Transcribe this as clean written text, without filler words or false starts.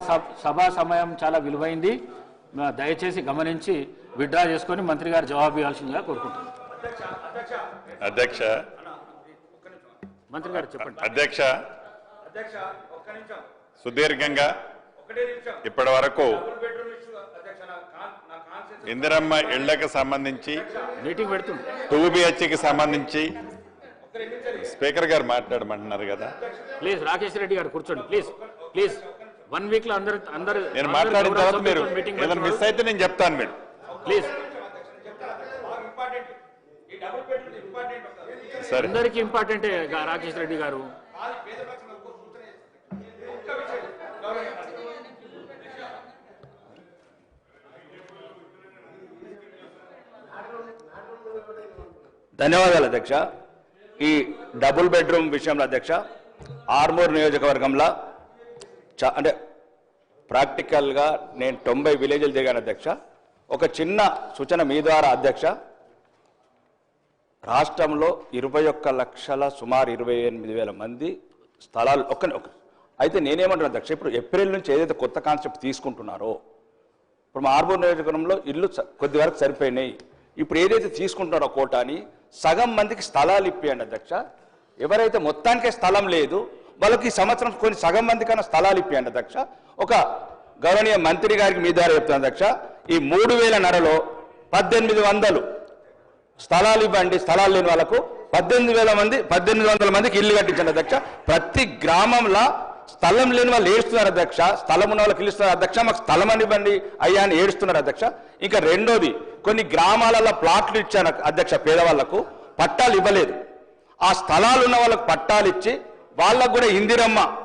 సభా సమయం చాలా విలువైంది. దయచేసి గమనించి విత్డ్రా చేసుకొని మంత్రి గారు జవాబు ఇవ్వాల్సిందిగా కోరుకుంటున్నాను. అధ్యక్ష మంత్రి గారు చెప్పండి. అధ్యక్ష సుదీర్ఘంగా ఇప్పటి వరకు ఇందిరమ్మ ఇళ్లకు సంబంధించి మీటింగ్ పెడుతుంది 2BHకి సంబంధించి స్పీకర్ గారు మాట్లాడమంటున్నారు కదా. ప్లీజ్ రాకేష్ రెడ్డి గారు కూర్చోండి. ప్లీజ్ ప్లీజ్ 1 వీక్ లో అందరు నేను మాట్లాడిన తర్వాత మీరు ఏదైనా మిస్ అయితే నేను చెప్తాను. మీరు ప్లీజ్ సరే, అందరికీ ఇంపార్టెంటే రాకేష్ రెడ్డి గారు. ధన్యవాదాలు అధ్యక్ష. ఈ డబుల్ బెడ్రూమ్ విషయంలో అధ్యక్ష ఆర్మూర్ నియోజకవర్గంలో అంటే ప్రాక్టికల్గా నేను 90 విలేజ్లు తిరిగాను అధ్యక్ష. ఒక చిన్న సూచన మీ ద్వారా అధ్యక్ష, రాష్ట్రంలో 21 లక్షల సుమారు 28,000 మంది స్థలాలు అయితే నేనేమంటున్నా అధ్యక్ష, ఇప్పుడు ఏప్రిల్ నుంచి ఏదైతే కొత్త కాన్సెప్ట్ తీసుకుంటున్నారో ఇప్పుడు మా ఆర్మూర్ నియోజకవర్గంలో ఇల్లు కొద్ది వరకు సరిపోయినాయి. ఇప్పుడు ఏదైతే తీసుకుంటున్నారో కోటాని సగం మందికి స్థలాలు ఇప్పియండి అధ్యక్ష. ఎవరైతే మొత్తానికే స్థలం లేదు వాళ్ళకి ఈ సంవత్సరం కొన్ని సగం మందికన్నా స్థలాలు ఇప్పియండి అధ్యక్ష. ఒక గౌరవనీయ మంత్రి గారికి మీ ద్వారా చెప్తాను అధ్యక్ష, ఈ 3,000 1800 స్థలాలు ఇవ్వండి. స్థలాలు లేని వాళ్ళకు 1800 మందికి ఇల్లు కట్టించండి అధ్యక్ష. ప్రతి గ్రామంలో స్థలం లేని వాళ్ళు ఏడుస్తున్నారు అధ్యక్ష. స్థలం ఉన్న వాళ్ళకి ఇల్లుస్తున్నారు అధ్యక్ష. మాకు స్థలం అని ఇవ్వండి అయ్యా అని ఏడుస్తున్నారు అధ్యక్ష. ఇంకా రెండోది, కొన్ని గ్రామాలలో ప్లాట్లు ఇచ్చాను అధ్యక్ష, పేదవాళ్లకు పట్టాలు ఇవ్వలేదు. ఆ స్థలాలు ఉన్న వాళ్ళకు పట్టాలు ఇచ్చి వాళ్ళకు కూడా ఇందిరమ్మ